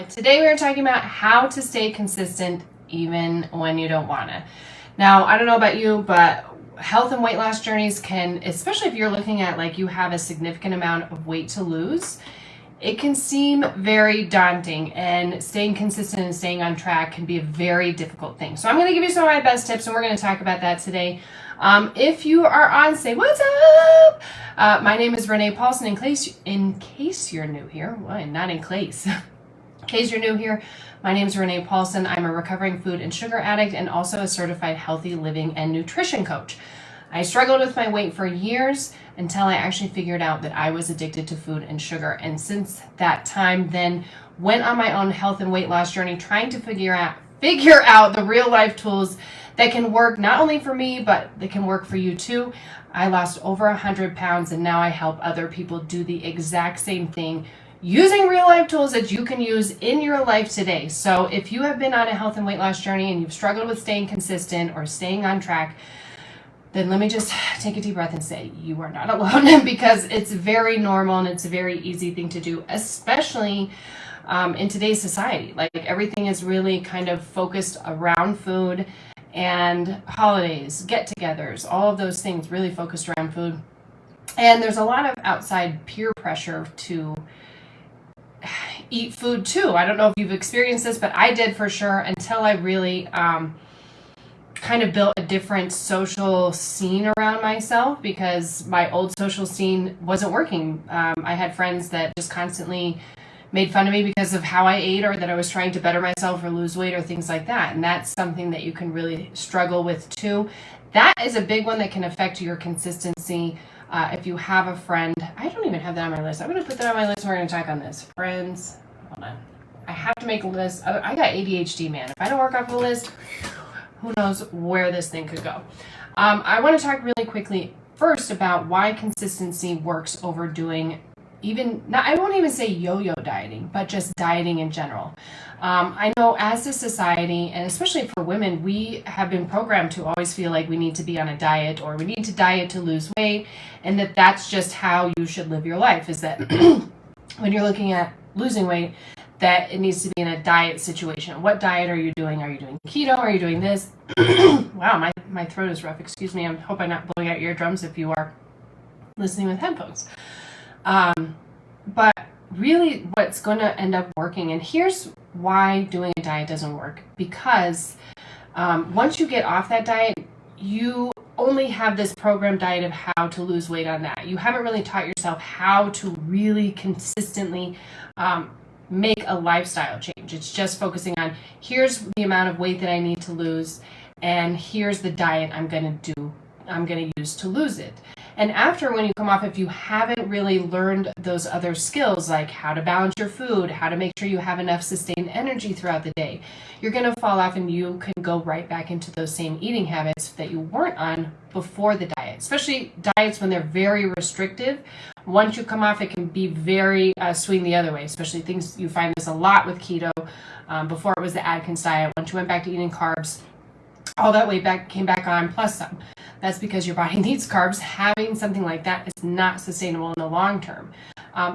Today we're talking about how to stay consistent even when you don't want to. Now, I don't know about you, but health and weight loss journeys can, especially if you're looking at like you have a significant amount of weight to lose, it can seem very daunting, and staying consistent and staying on track can be a very difficult thing. So I'm going to give you some of my best tips, and we're going to talk about that today. If you are on, say, what's up? My name is Renee Paulson. In case you're new here, well, not in case. In case you're new here, my name is Renee Paulson. I'm a recovering food and sugar addict and also a certified healthy living and nutrition coach. I struggled with my weight for years until I actually figured out that I was addicted to food and sugar. And since that time, then went on my own health and weight loss journey, trying to figure out the real life tools that can work not only for me, but that can work for you too. I lost over 100 pounds, and now I help other people do the exact same thing using real life tools that you can use in your life today. So if you have been on a health and weight loss journey and you've struggled with staying consistent or staying on track, then let me just take a deep breath and say you are not alone, because it's very normal and it's a very easy thing to do, especially in today's society. Like, everything is really kind of focused around food, and holidays, get-togethers, all of those things really focused around food. And there's a lot of outside peer pressure to eat food too. I don't know if you've experienced this, but I did for sure, until I really kind of built a different social scene around myself, because my old social scene wasn't working. I had friends that just constantly made fun of me because of how I ate, or that I was trying to better myself or lose weight or things like that. And that's something that you can really struggle with too. That is a big one that can affect your consistency. If you have a friend, I don't even have that on my list. I'm going to put that on my list and we're going to talk on this. Friends, hold on. I have to make a list. I got ADHD, man. If I don't work off a list, who knows where this thing could go. I want to talk really quickly first about why consistency works over doing I won't even say yo-yo dieting, but just dieting in general. I know as a society, and especially for women, we have been programmed to always feel like we need to be on a diet, or we need to diet to lose weight, and that's just how you should live your life, is that when you're looking at losing weight, that it needs to be in a diet situation. What diet are you doing? Are you doing keto? Are you doing this? Wow, my throat is rough. Excuse me. I hope I'm not blowing out your eardrums if you are listening with headphones. But really what's going to end up working, and here's why doing a diet doesn't work, because once you get off that diet, you only have this programmed diet of how to lose weight on that. You haven't really taught yourself how to really consistently make a lifestyle change. It's just focusing on, here's the amount of weight that I need to lose, and here's the diet I'm going to use to lose it. And after, when you come off, if you haven't really learned those other skills, like how to balance your food, how to make sure you have enough sustained energy throughout the day, you're going to fall off, and you can go right back into those same eating habits that you weren't on before the diet. Especially diets when they're very restrictive. Once you come off, it can be very swing the other way, especially things, you find this a lot with keto. Before it was the Atkins diet, once you went back to eating carbs, all that weight came back on, plus some. That's because your body needs carbs. Having something like that is not sustainable in the long term.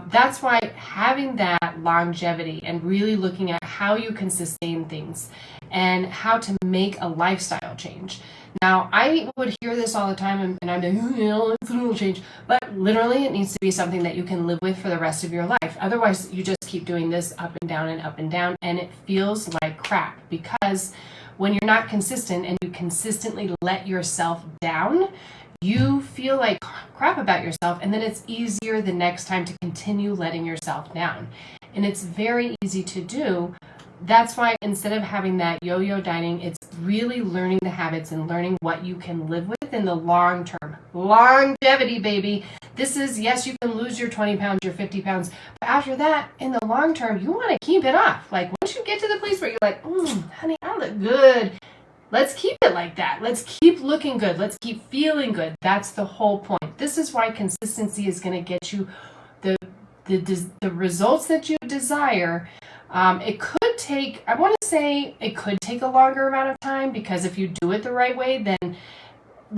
That's why having that longevity and really looking at how you can sustain things and how to make a lifestyle change. Now, I would hear this all the time, and I'm like, it's a little change. But literally, it needs to be something that you can live with for the rest of your life. Otherwise, you just keep doing this up and down and up and down, and it feels like crap, because when you're not consistent and you consistently let yourself down, you feel like crap about yourself, and then it's easier the next time to continue letting yourself down. And it's very easy to do. That's why instead of having that yo-yo dieting, it's really learning the habits and learning what you can live with in the long term. Longevity, baby. This is, yes, you can lose your 20 pounds, your 50 pounds, but after that, in the long term, you want to keep it off. Like, once you get to the place where you're like, honey, I look good, let's keep it like that. Let's keep looking good. Let's keep feeling good. That's the whole point. This is why consistency is going to get you the results that you desire. It could take a longer amount of time, because if you do it the right way, then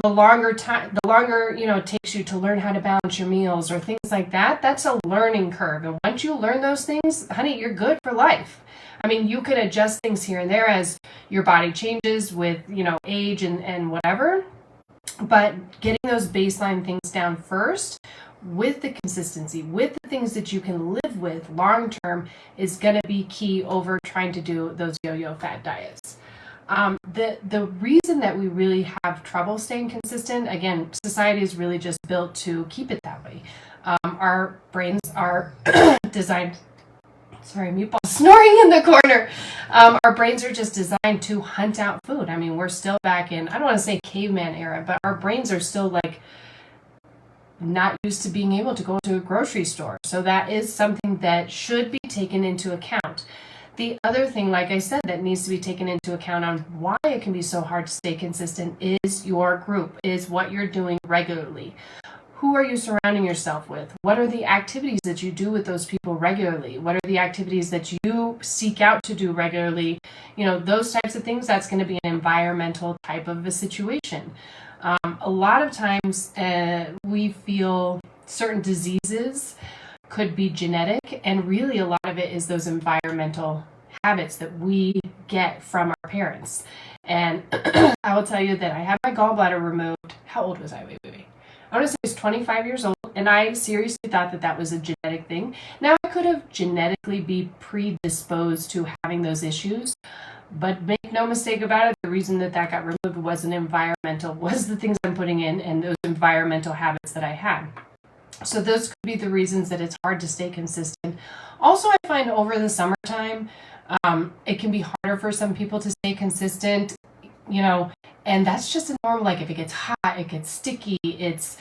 the longer it takes you to learn how to balance your meals or things like that, that's a learning curve. And once you learn those things, honey, you're good for life. I mean, you can adjust things here and there as your body changes with, age and whatever. But getting those baseline things down first with the consistency, with the things that you can live with long term is going to be key over trying to do those yo-yo fat diets. The reason that we really have trouble staying consistent, again, society is really just built to keep it that way. Our brains are designed, sorry, meatball snoring in the corner. Our brains are just designed to hunt out food. I mean, we're still back in, I don't want to say caveman era, but our brains are still like not used to being able to go to a grocery store. So that is something that should be taken into account. The other thing, like I said, that needs to be taken into account on why it can be so hard to stay consistent is your group, is what you're doing regularly. Who are you surrounding yourself with? What are the activities that you do with those people regularly? What are the activities that you seek out to do regularly? Those types of things, that's going to be an environmental type of a situation. A lot of times we feel certain diseases could be genetic, and really a lot of it is those environmental habits that we get from our parents. And I will tell you that I had my gallbladder removed. How old was I? Wait. I want to say I was 25 years old, and I seriously thought that that was a genetic thing. Now, I could have genetically be predisposed to having those issues, but make no mistake about it, the reason that got removed was the things I'm putting in and those environmental habits that I had. So those could be the reasons that it's hard to stay consistent. Also, I find over the summertime, it can be harder for some people to stay consistent, and that's just a normal, like if it gets hot, it gets sticky, it's,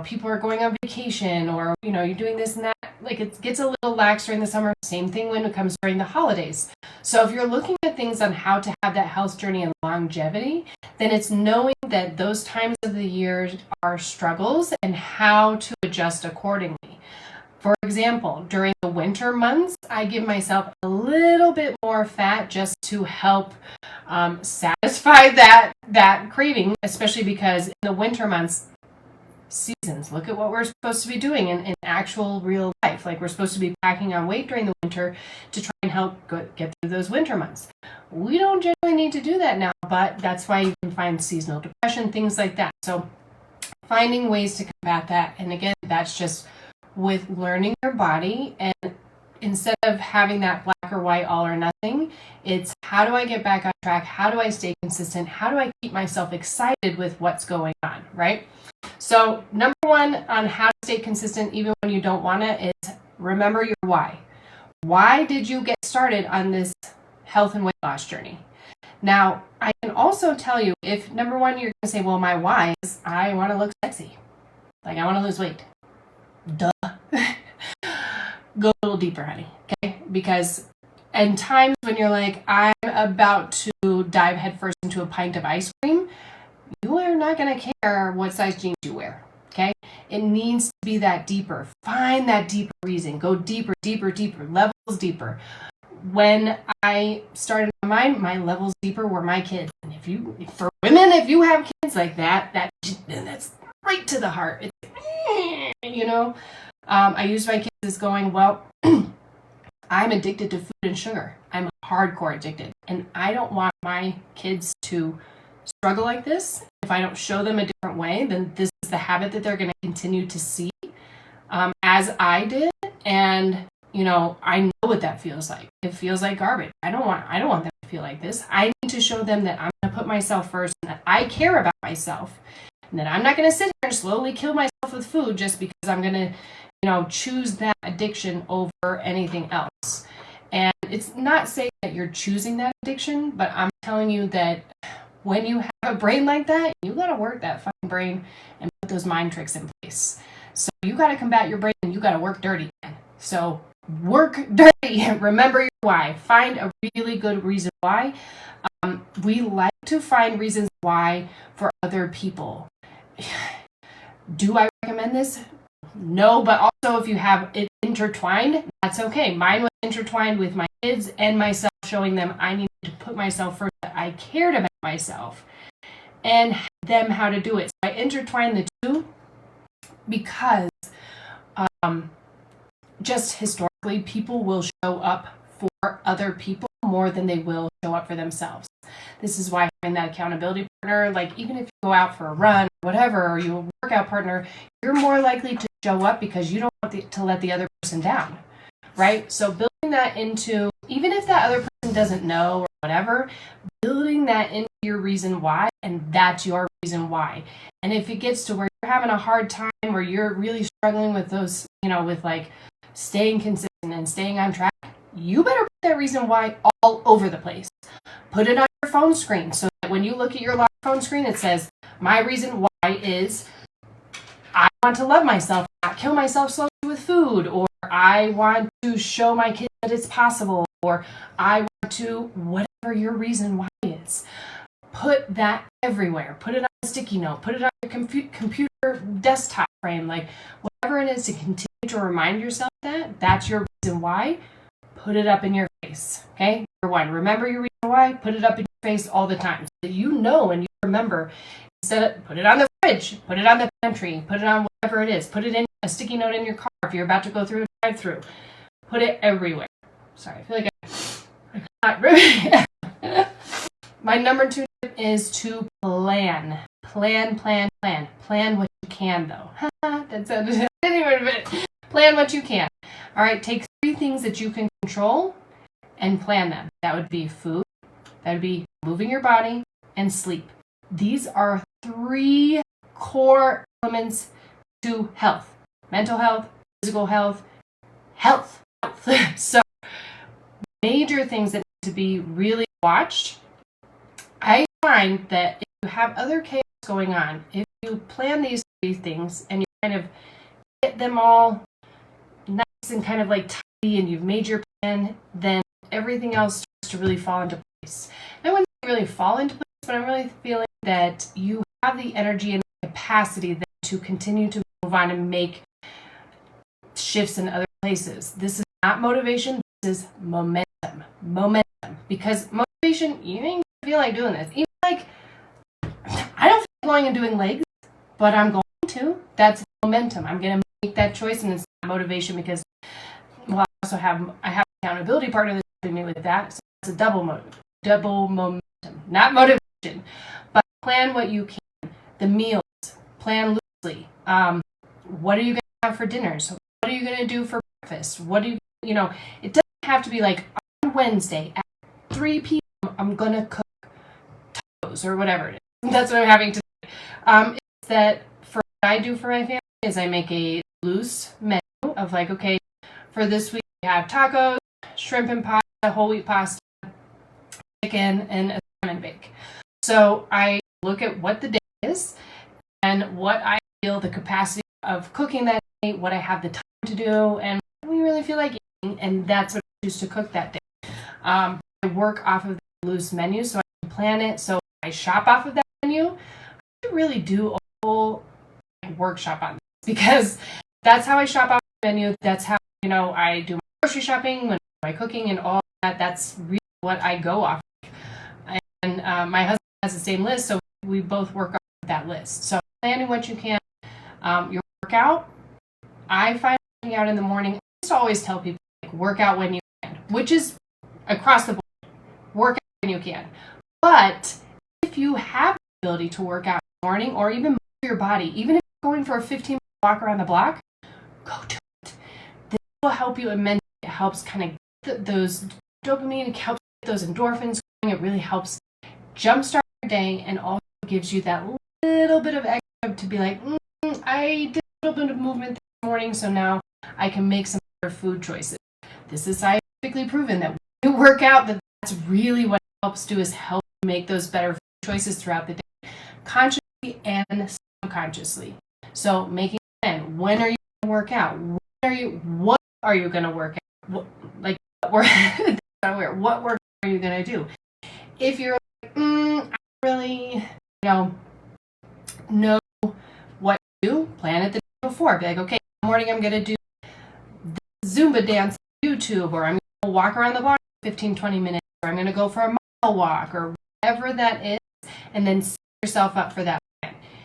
people are going on vacation or, you're doing this and that, like it gets a little lax during the summer. Same thing when it comes during the holidays. So if you're looking at things on how to have that health journey and longevity, then it's knowing that those times of the year are struggles and how to adjust accordingly. For example, during the winter months, I give myself a little bit more fat just to help satisfy that craving, especially because in the winter months, seasons, look at what we're supposed to be doing in actual real life. Like we're supposed to be packing on weight during the winter to try and help get through those winter months. We don't generally need to do that now, but that's why you can find seasonal depression, things like that. So finding ways to combat that. And again, that's just with learning your body, and instead of having that black or white, all or nothing, it's how do I get back on track? How do I stay consistent? How do I keep myself excited with what's going on, right? So number one on how to stay consistent even when you don't want to is remember your why. Why did you get started on this health and weight loss journey? Now, I can also tell you if number one, you're going to say, well, my why is I want to look sexy. Like I want to lose weight. Duh. Go a little deeper, honey. Okay? Because in times when you're like, I'm about to dive headfirst into a pint of ice cream, you are not going to care what size jeans you wear. Okay? It needs to be that deeper. Find that deeper reason. Go deeper, levels deeper. When I started my levels deeper were my kids. And for women, if you have kids like that's right to the heart. It's, I use my kids as going, well, I'm addicted to food and sugar. I'm hardcore addicted. And I don't want my kids to struggle like this. If I don't show them a different way, then this is the habit that they're going to continue to see as I did. And, I know what that feels like. It feels like garbage. I don't want them to feel like this. I need to show them that I'm going to put myself first and that I care about myself. And that I'm not going to sit here and slowly kill myself with food just because I'm going to, choose that addiction over anything else. And it's not saying that you're choosing that addiction, but I'm telling you that when you have a brain like that, you got to work that fucking brain and put those mind tricks in place. So you got to combat your brain and you got to work dirty. So work dirty. Remember your why. Find a really good reason why. We like to find reasons why for other people. Do I recommend this? No, but also if you have it intertwined, that's okay. Mine was intertwined with my kids and myself, showing them I need to put myself first, that I cared about myself. And them how to do it. So I intertwine the two because just historically, people will show up for other people more than they will show up for themselves. This is why having that accountability partner, like even if you go out for a run, whatever, or you workout partner, you're more likely to show up because you don't want to let the other person down, right? So building that into, even if that other person doesn't know or whatever, building that into your reason why, and that's your reason why. And if it gets to where you're having a hard time, or you're really struggling with those, with like staying consistent and staying on track, you better put that reason why all over the place. Put it on your phone screen so that when you look at your phone screen, it says, my reason why is I want to love myself, not kill myself slowly with food, or I want to show my kids that it's possible, or I want to, whatever your reason why is. Put that everywhere. Put it on a sticky note. Put it on your computer desktop frame, like whatever it is, to continue to remind yourself that that's your reason why. Put it up in your face. Okay? Number one, remember your reason why. Put it up in your face all the time so that you know and you remember. Instead of, put it on the fridge, put it on the pantry, put it on whatever it is. Put it in a sticky note in your car if you're about to go through a drive-through. Put it everywhere. Sorry, I feel like I'm not really. My number 2 tip is to plan. Plan what you can, though. That sounded anyway, plan what you can. All right, take 3 things that you can control and plan them. That would be food, that would be moving your body, and sleep. These are 3 core elements to health. Mental health, physical health, health. So, major things that need to be really watched. I find that if you have other chaos going on, if you plan these 3 things and you kind of get them all nice and kind of like tidy and you've made your plan, then everything else starts to really fall into place. And I wouldn't really fall into place, but I'm really feeling that you have the energy and the capacity then to continue to move on and make shifts in other places. This is not motivation, this is momentum. Because motivation, you ain't feel like doing this. Even like, I don't feel like going and doing legs, but I'm going to. That's momentum. I'm going to make that choice, and it's not motivation because, well, I have accountability partner that's helping me with that. So it's a double momentum, not motivation. But plan what you can. The meals, plan loosely. What are you going to have for dinners? What are you going to do for breakfast? What do it doesn't have to be like on Wednesday at 3 p.m. I'm going to cook tacos or whatever it is. That's what I'm having to do. It's that for what I do for my family is I make a loose menu of like, okay, for this week we have tacos, shrimp and pasta, whole wheat pasta, chicken, and a salmon bake. So I look at what the day is and what I feel the capacity of cooking that day, what I have the time to do, and what we really feel like eating, and that's what I choose to cook that day. I work off of the loose menu, so I can plan it. So I shop off of that menu. I should really do a whole workshop on this because that's how I shop off the menu. That's how I do my grocery shopping, when my cooking, and all that. That's really what I go off of. And my husband has the same list, so we both work off of that list. So planning what you can. Your workout, I find working out in the morning. I just always tell people work out when you can, which is across the board. Work out when you can. But if you have the ability to work out in the morning or even move your body, even if you're going for a 15-minute walk around the block, go do it. This will help you immensely. It helps kind of get those dopamine, it helps get those endorphins going. It really helps jumpstart your day and also gives you that little bit of extra to be like, I did a little bit of movement this morning, so now I can make some better food choices. This is scientifically proven that when you work out, that's really what it helps do, is help you make those better food choices throughout the day, consciously and subconsciously. So making a plan. When are you going to work out? What are you going to work out? What work are you going to do? If you're like, I really, know what to do, plan it the day before. Be like, okay, in the morning I'm going to do the Zumba dance on YouTube, or I'm going to walk around the block 15-20 minutes, or I'm going to go for a mile walk, or whatever that is, and then set yourself up for that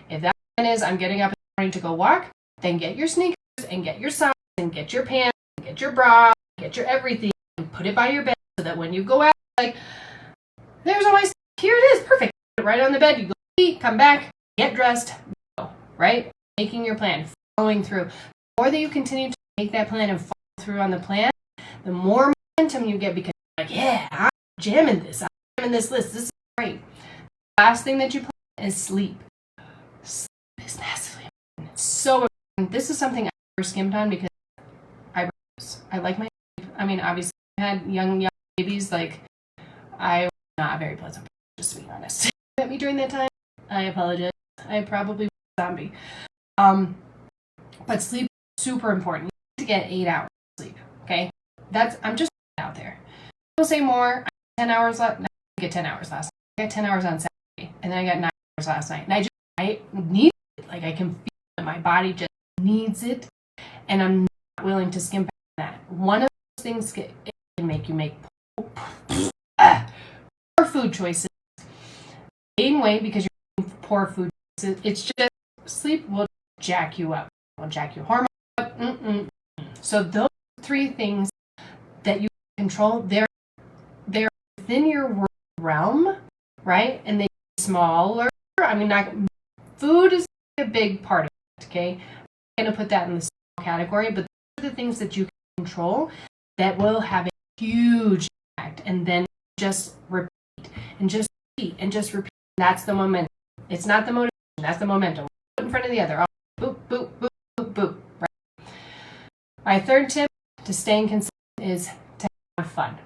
If that plan is I'm getting up in the morning to go walk, then get your sneakers and get your socks and get your pants and get your bra, get your everything and put it by your bed so that when you go out, like, there's always, here it is, perfect. Put it right on the bed, you go eat, come back, get dressed, go, right? Making your plan, following through. The more that you continue to make that plan and follow through on the plan, the more momentum you get because you're like, yeah, I'm jamming this. I'm jamming this list. This is great. The last thing that you plan is sleep. Sleep is massively important. It's so important. This is something I never skimmed on because I like my sleep. I mean, obviously, I had young babies. Like, I was not a very pleasant person, just to be honest. Met me during that time. I apologize. I probably was a zombie. But sleep is super important. You need to get 8 hours of sleep. Okay? I'm just out there. People say more. I get 10 hours last. I get 10 hours last night. I got 10 hours on Saturday, and then I got 9 hours last night. And I need it. Like, I can feel that my body just needs it, and I'm not willing to skim back on that. One of those things can make you make poor food choices. Gain weight because you're making poor food choices. It's just sleep will jack you up. It will jack your hormones up. So those 3 things that you control, they're within your realm, right? And they smaller. I mean, food is a big part of it, okay? I'm going to put that in the small category, but those are the things that you can control that will have a huge impact. And then just repeat and just repeat and just repeat. That's the momentum. It's not the motivation. That's the momentum. One in front of the other. Boop, boop, boop, boop, boop. Right? My third tip to staying consistent is to have fun.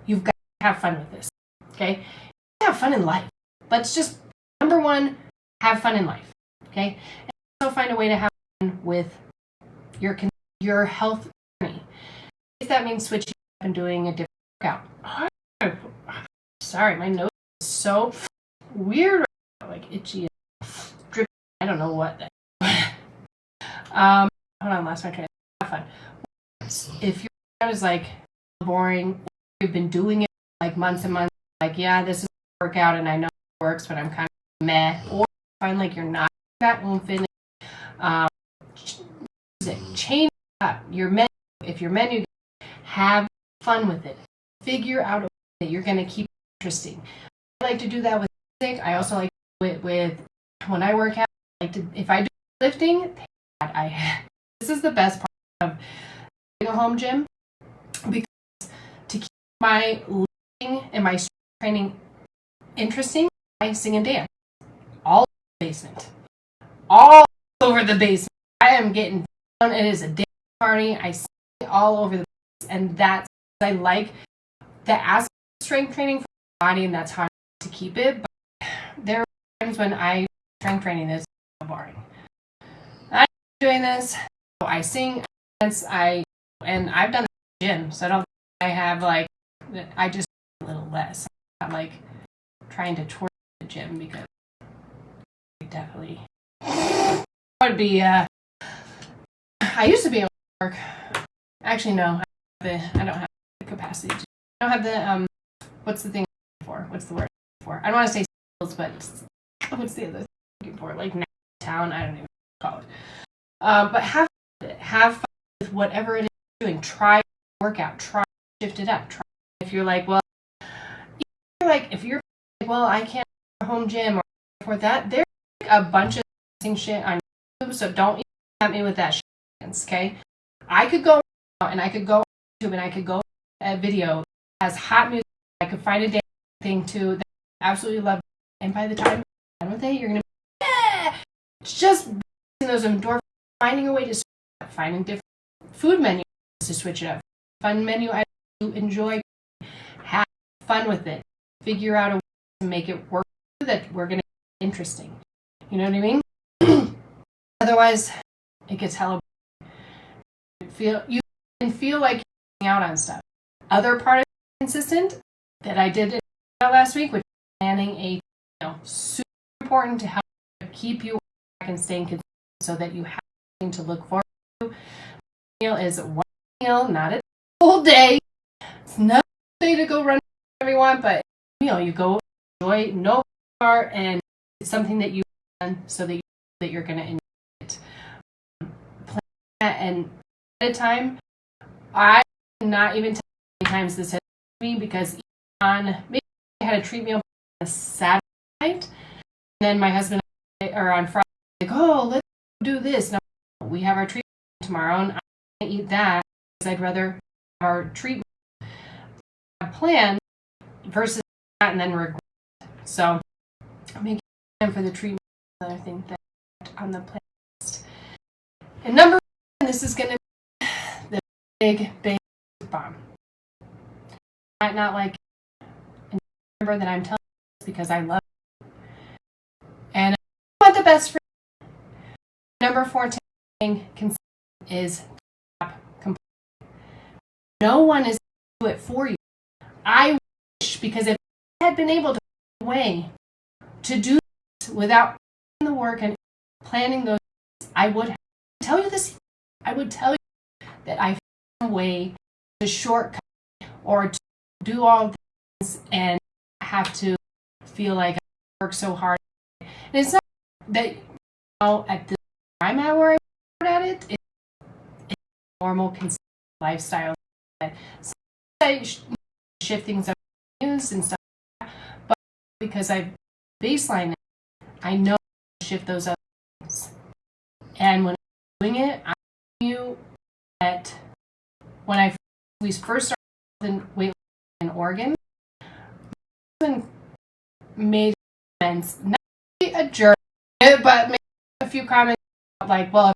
You've got to have fun with this, okay? Have fun in life. Let's just, number one, have fun in life, okay? And also find a way to have fun with your health journey. If that means switching up and doing a different workout. Sorry, my nose is so weird right now, like itchy and dripping. I don't know what that hold on, lost my train. Have fun. If your workout is like boring, you've been doing it for like months and months, like, yeah, this is a workout and I know it works, but I'm kind of meh. Or find like you're not that won't finish. Change up your menu. If your menu, have fun with it. Figure out a way that you're going to keep it interesting. I like to do that with music. I also like to do it with when I work out. I like to, if I do lifting, this is the best part of doing a home gym because to keep my lifting and my strength training interesting, I sing and dance all over the basement. All over the basement. I am getting down. It is a dance party. I sing all over the place, and that's I like the aspect of strength training for my body, and that's how I like to keep it. But there are times when strength training is so boring. I'm doing this, so I sing, I dance, and I've done the gym, so I don't think I have like I just a little less. I'm not like trying to twerk the gym because I definitely would be. I used to be able to work. Actually, no. I don't have the capacity to. I don't have the what's the thing I'm looking for? What's the word I'm looking for? I don't want to say skills, but what's the other thing I'm looking for? Like town. I don't even call it. But have fun with whatever it is you're doing. Try workout. Try shift it up. Try if you're like, well, if you're like, well, I can't go to a home gym or for that. There's like a bunch of shit on YouTube, so don't even at me with that shit. Okay, I could go and I could go on YouTube and I could go a video that has hot music. I could find a dance thing too that I absolutely love. And by the time you're done with it, you're gonna be, yeah! It's just those endorphins, finding a way to switch it up, finding different food menus to switch it up. Fun menu items you enjoy. Have fun with it. Figure out a way to make it work that we're gonna be interesting. You know what I mean? Otherwise, it gets hella. You can feel like you're missing out on stuff. Other part of consistent that I did last week, which is planning super important to help keep you back and staying consistent so that you have something to look forward to. Meal is one meal, not a whole day. It's not a day to go run everyone, but you go enjoy no part, and it's something that you plan so that you're going to enjoy it. Plan that, and at a time, I cannot even tell you how many times this has happened to me, because maybe I had a treat meal on a Saturday night, and then my husband or on Friday, like, oh, let's do this. Now we have our treat tomorrow, and I can't eat that because I'd rather have our treat plan versus that and then regret. So I'm making time for the treat meal. I think that on the plan list. And number one, this is going to be the big bomb. Might not like it. And remember that I'm telling you this because I love it. And I want the best for you. Number 14 consistent is top complete. No one is going to do it for you. I wish, because if I had been able to find a way to do this without doing the work and planning those things, I would tell you this. I would tell you that I found a way to shortcut or to do all things and have to feel like I work so hard. And it's not that now at this time at where I'm at it, it's a normal, consistent lifestyle. So I shift things up and stuff like that, but because I've baseline, I know to shift those other things. And when I'm doing it, I'm telling you that when we first started in weight in Oregon, my husband made comments, not a jerk, but made a few comments like, well,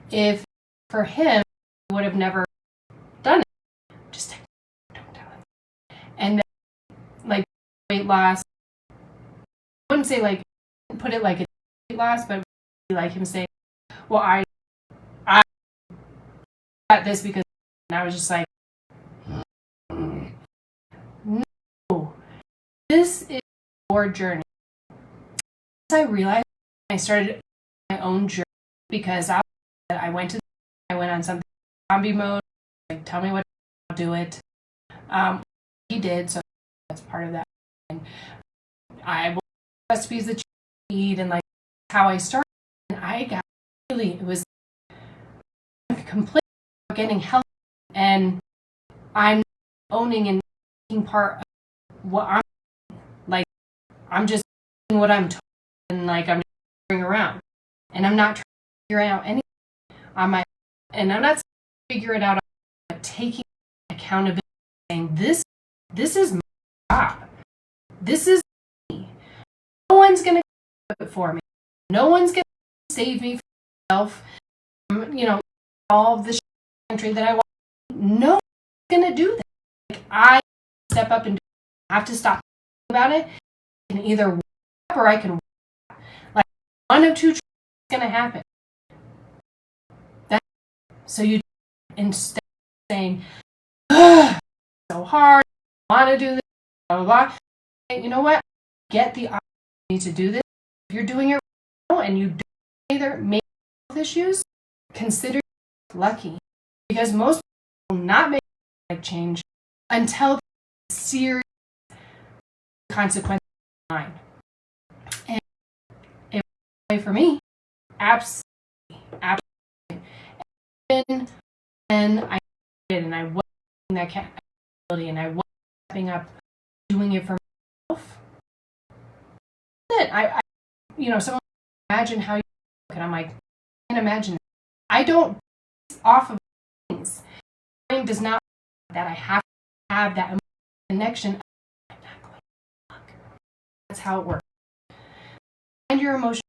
if for him, he would have never done it. Just don't tell him. And then, like, weight loss, I wouldn't say like, put it like a weight loss, but like him saying, well, I got this because, and I was just like, no, this is your journey. As I realized, I started my own journey because I went on something zombie mode, like, tell me what to do it. He did, so that's part of that. And I will recipes that you eat, and like how I started, and I got it was completely getting healthy, and I'm owning and taking part of what I'm like. I'm just doing what I'm told, and like I'm just going around, and I'm not trying to figure out anything on my, and I'm not saying figure it out, but taking accountability, saying this is my job. This is me. No one's gonna do it for me. No one's gonna save me from myself. All of the country that I want. No one's gonna do that. Like, I step up and I have to stop about it. I can either walk up or I can walk. Like, one of two is gonna happen. So you, instead of saying, so hard, I want to do this, blah, blah, blah. You know what? Get the opportunity to do this. If you're doing it right now and you don't either make health issues, consider yourself lucky. Because most people will not make a change until the serious consequences are in mind. And it was for me, absolutely. And I did, and I wasn't that accountability, and I wasn't stepping up, doing it for myself. Then someone imagine how you look, and I'm like, I can't imagine that. I don't off of things. Mind does not that I have to have that connection. I'm not going to look. That's how it works. Find your emotion.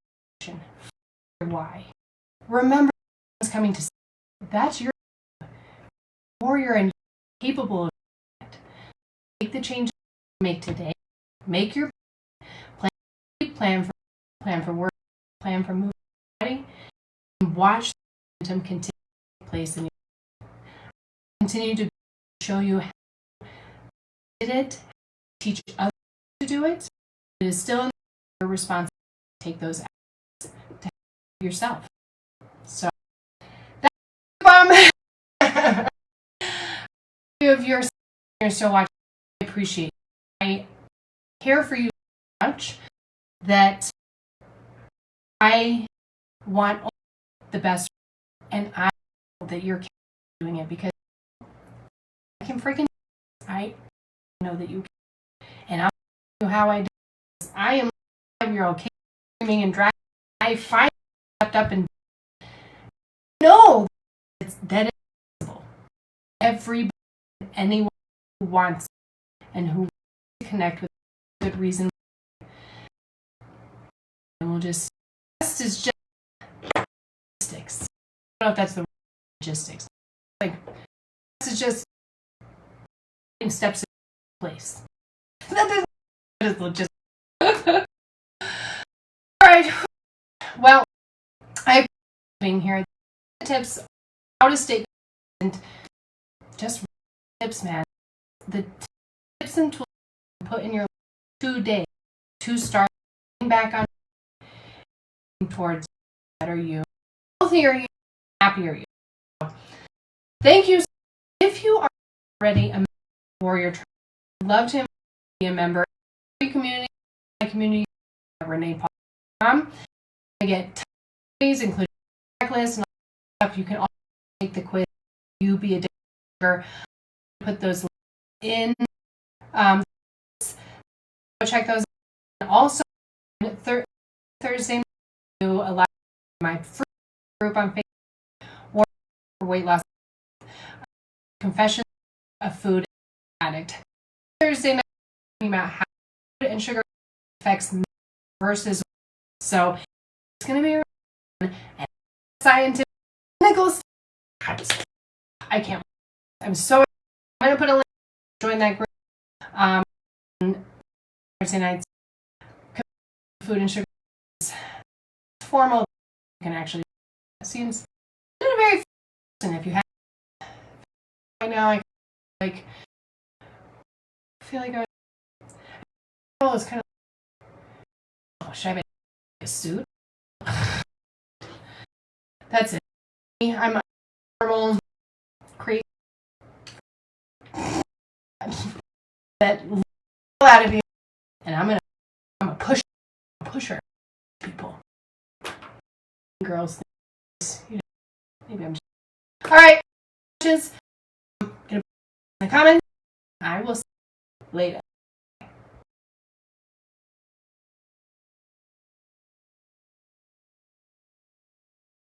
Why? Remember what's coming to. That's your warrior and capable of that. Make the change you make today. Make your plan for work, plan for moving body, and watch the momentum continue to take place in your life. Continue to show you how you did it, teach others to do it. It is still your responsibility to take those actions to help yourself. So if you're still watching, I appreciate it. I care for you so much that I want the best, and I know that you're doing it because I can freaking. I know that you can, and I'll tell you how I do. I am a 5-year-old kid screaming and dragging. I finally stepped up and know that it's possible. Everybody, anyone who wants and who wants to connect with a good reason, and we'll just. Rest is just logistics. I don't know if that's the logistics. Like, this is just steps in place. That is logistics. All right. Well, I appreciate being here. Tips how to stay consistent. Just tips, man. The tips and tools you put in your life today to start getting back on towards better you, healthier you, happier you. Thank you. If you are already a warrior, I'd love to be a member of the community, my community, ReneePaul.com. I get tons, including checklists and all that stuff. You can also take the quiz. You be a member. Put those in. Go check those out. And also, Thursday, do a live my free group on Facebook, Warrior for Weight Loss, Confession of Food Addict. Thursday night, talking about how food and sugar affects men versus women. So it's going to be and scientific, clinical stuff. I can't. I'm so. I'm going to put a link. Join that group. Thursday nights, food and sugar. Formal. You can actually. It seems not a very person if you have. Right now, I feel like I was kind of. Oh, should I make a suit? That's it. I'm a normal crazy that out of you, and I'm a pusher people. Girls, you know, maybe I'm just all right. Gonna put in the comments. I will see you later.